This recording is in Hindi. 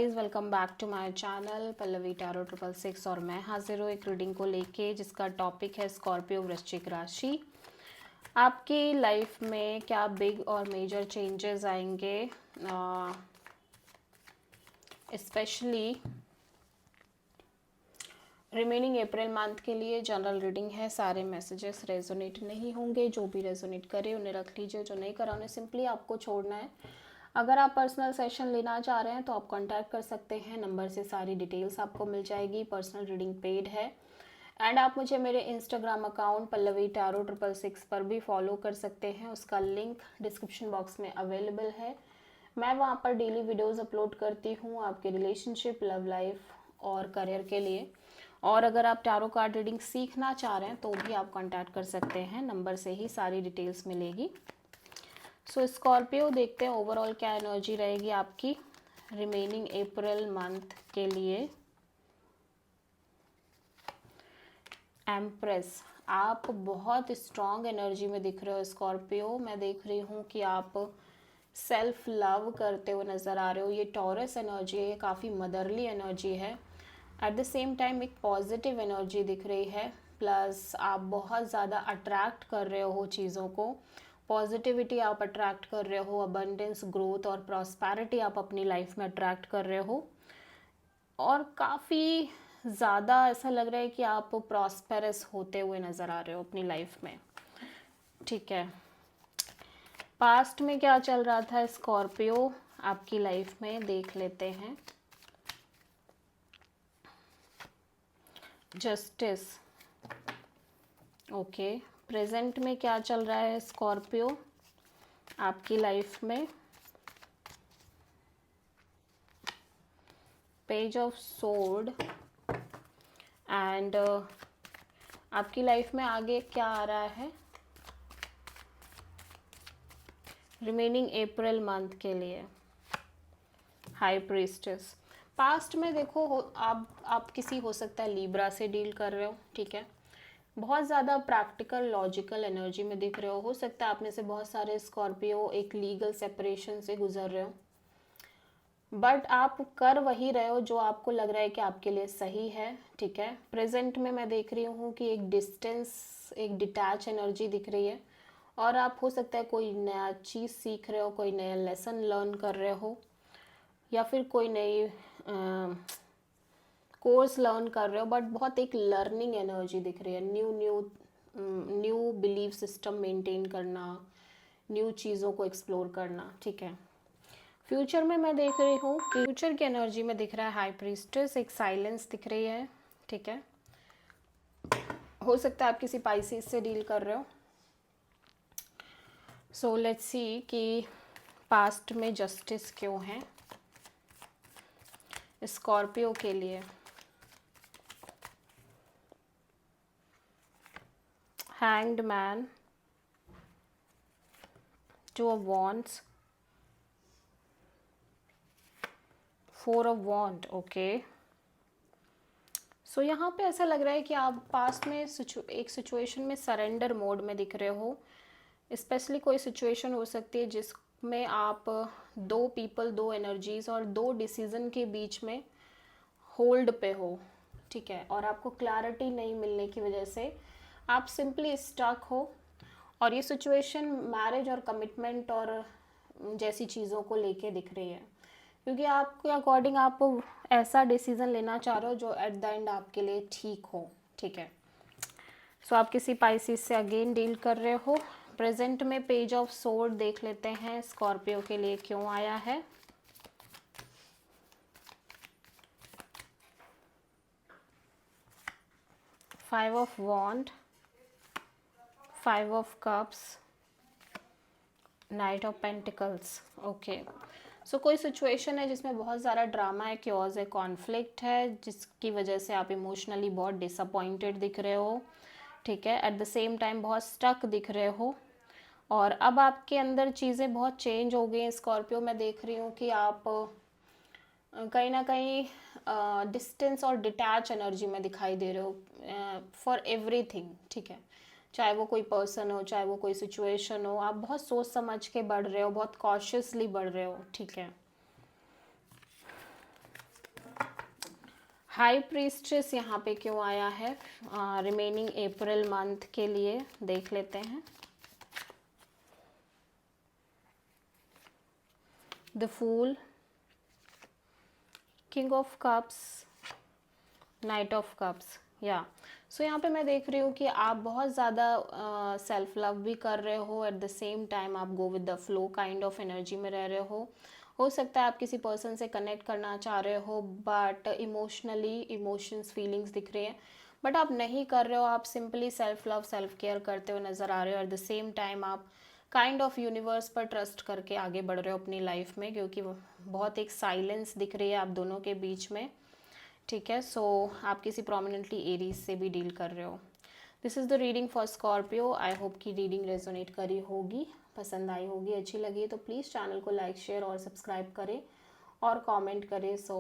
Please welcome back to my channel Pallavi tarot 666 और मैं हाजिर हूँ एक रीडिंग को लेके जिसका टॉपिक है स्कॉर्पियो वृश्चिक राशि। आपकी लाइफ में क्या बिग और मेजर चेंजेस आएंगे, स्पेशली रिमेनिंग अप्रैल मंथ के लिए जनरल रीडिंग है। सारे मैसेजेस रेजोनेट नहीं होंगे, जो भी रेजोनेट करे उन्हें रख लीजिए, जो नहीं करा उन्हें सिंपली आपको छोड़ना है। अगर आप पर्सनल सेशन लेना चाह रहे हैं तो आप कांटेक्ट कर सकते हैं, नंबर से सारी डिटेल्स आपको मिल जाएगी। पर्सनल रीडिंग पेड है एंड आप मुझे मेरे इंस्टाग्राम अकाउंट पल्लवी टैरो 666 पर भी फॉलो कर सकते हैं, उसका लिंक डिस्क्रिप्शन बॉक्स में अवेलेबल है। मैं वहाँ पर डेली वीडियोज़ अपलोड करती हूँ आपके रिलेशनशिप, लव लाइफ और करियर के लिए। और अगर आप टैरो कार्ड रीडिंग सीखना चाह रहे हैं तो भी आप कांटेक्ट कर सकते हैं, नंबर से ही सारी डिटेल्स मिलेगी। सो स्कॉर्पियो देखते हैं ओवरऑल क्या एनर्जी रहेगी आपकी रिमेनिंग अप्रैल मंथ के लिए। एम्प्रेस, आप बहुत स्ट्रॉन्ग एनर्जी में दिख रहे हो स्कॉर्पियो। मैं देख रही हूँ कि आप सेल्फ लव करते हुए नज़र आ रहे हो। ये टॉरस एनर्जी है, ये काफ़ी मदरली एनर्जी है। एट द सेम टाइम एक पॉजिटिव एनर्जी दिख रही है, प्लस आप बहुत ज़्यादा अट्रैक्ट कर रहे हो चीज़ों को। पॉजिटिविटी आप अट्रैक्ट कर रहे हो, अबंडेंस, ग्रोथ और प्रॉस्पेरिटी आप अपनी लाइफ में अट्रैक्ट कर रहे हो। और काफ़ी ज़्यादा ऐसा लग रहा है कि आप प्रॉस्पेरस होते हुए नज़र आ रहे हो अपनी लाइफ में। ठीक है, पास्ट में क्या चल रहा था स्कॉर्पियो आपकी लाइफ में देख लेते हैं। Justice, okay. प्रेजेंट में क्या चल रहा है स्कॉर्पियो आपकी लाइफ में। पेज ऑफ सोर्ड एंड आपकी लाइफ में आगे क्या आ रहा है रिमेनिंग अप्रैल मंथ के लिए। हाई प्रीस्टेस, पास्ट में देखो आप किसी हो सकता है लीब्रा से डील कर रहे हो, ठीक है। बहुत ज़्यादा प्रैक्टिकल लॉजिकल एनर्जी में दिख रहे हो सकता है आप में से बहुत सारे स्कॉर्पियो एक लीगल सेपरेशन से गुजर रहे हो, बट आप कर वही रहे हो जो आपको लग रहा है कि आपके लिए सही है, ठीक है। प्रेजेंट में मैं देख रही हूँ कि एक डिस्टेंस, एक डिटैच एनर्जी दिख रही है और आप हो सकता है कोई नया चीज़ सीख रहे हो, कोई नया लेसन लर्न कर रहे हो या फिर कोई नई कोर्स लर्न कर रहे हो, बट बहुत एक लर्निंग एनर्जी दिख रही है। न्यू बिलीफ सिस्टम मेंटेन करना, न्यू चीज़ों को एक्सप्लोर करना, ठीक है। फ्यूचर में मैं देख रही हूँ कि फ्यूचर की एनर्जी में दिख रहा है हाई प्रीस्टेस, एक साइलेंस दिख रही है, ठीक है। हो सकता है आप किसी पाइसेस से डील कर रहे हो। सो लेट्स सी कि पास्ट में जस्टिस क्यों है स्कॉर्पियो के लिए। Hanged man, two of wands, four of wand, okay. So यहाँ पे ऐसा लग रहा है कि आप पास्ट में एक सिचुएशन में सरेंडर मोड में दिख रहे हो। स्पेशली कोई सिचुएशन हो सकती है जिसमें आप दो पीपल, दो एनर्जीज और दो डिसीजन के बीच में होल्ड पे हो, ठीक है। और आपको क्लैरिटी नहीं मिलने की वजह से आप सिंपली स्टक हो। और ये सिचुएशन मैरिज और कमिटमेंट और जैसी चीज़ों को लेके दिख रही है, क्योंकि आपके अकॉर्डिंग आप ऐसा डिसीज़न लेना चाह रहे हो जो एट द एंड आपके लिए ठीक हो, ठीक है। सो आप किसी पाइसिस से अगेन डील कर रहे हो। प्रेजेंट में पेज ऑफ सोर्ड देख लेते हैं स्कॉर्पियो के लिए क्यों आया है। Five of wand, five of cups, knight of pentacles, okay. So कोई सिचुएशन है जिसमें बहुत ज़्यादा ड्रामा है, क्योज है, कॉन्फ्लिक्ट है, जिसकी वजह से आप इमोशनली बहुत डिसअपॉइंटेड दिख रहे हो, ठीक है। एट द सेम टाइम बहुत स्टक दिख रहे हो और अब आपके अंदर चीज़ें बहुत चेंज हो गई हैं स्कॉर्पियो। मैं देख रही हूँ कि आप कहीं ना कहीं डिस्टेंस और डिटैच एनर्जी में दिखाई दे रहे हो फॉर एवरीथिंग, ठीक है। चाहे वो कोई पर्सन हो, चाहे वो कोई सिचुएशन हो, आप बहुत सोच समझ के बढ़ रहे हो, बहुत कॉशियसली बढ़ रहे हो, ठीक है। हाई प्रीस्ट्रेस यहाँ पे क्यों आया है रिमेनिंग अप्रैल मंथ के लिए, देख लेते हैं। The fool, king of cups, knight of cups. या सो यहाँ पे मैं देख रही हूँ कि आप बहुत ज़्यादा सेल्फ लव भी कर रहे हो, एट द सेम टाइम आप go with the flow kind of energy में रह रहे हो सकता है आप किसी पर्सन से कनेक्ट करना चाह रहे हो, बट इमोशनली इमोशंस फीलिंग्स दिख रहे हैं, बट आप नहीं कर रहे हो। आप simply self love self care करते हुए नज़र आ रहे हो। एट द सेम टाइम आप काइंड ऑफ यूनिवर्स पर ट्रस्ट करके आगे बढ़ रहे हो अपनी लाइफ में, क्योंकि बहुत एक साइलेंस दिख रही है आप दोनों के बीच में। ठीक है, सो आप किसी प्रोमिनेंटली एरीज से भी डील कर रहे हो। This is the reading for Scorpio. I hope कि रीडिंग रेजोनेट करी होगी, पसंद आई होगी, अच्छी लगी तो प्लीज़ चैनल को लाइक शेयर और सब्सक्राइब करें और कमेंट करें। सो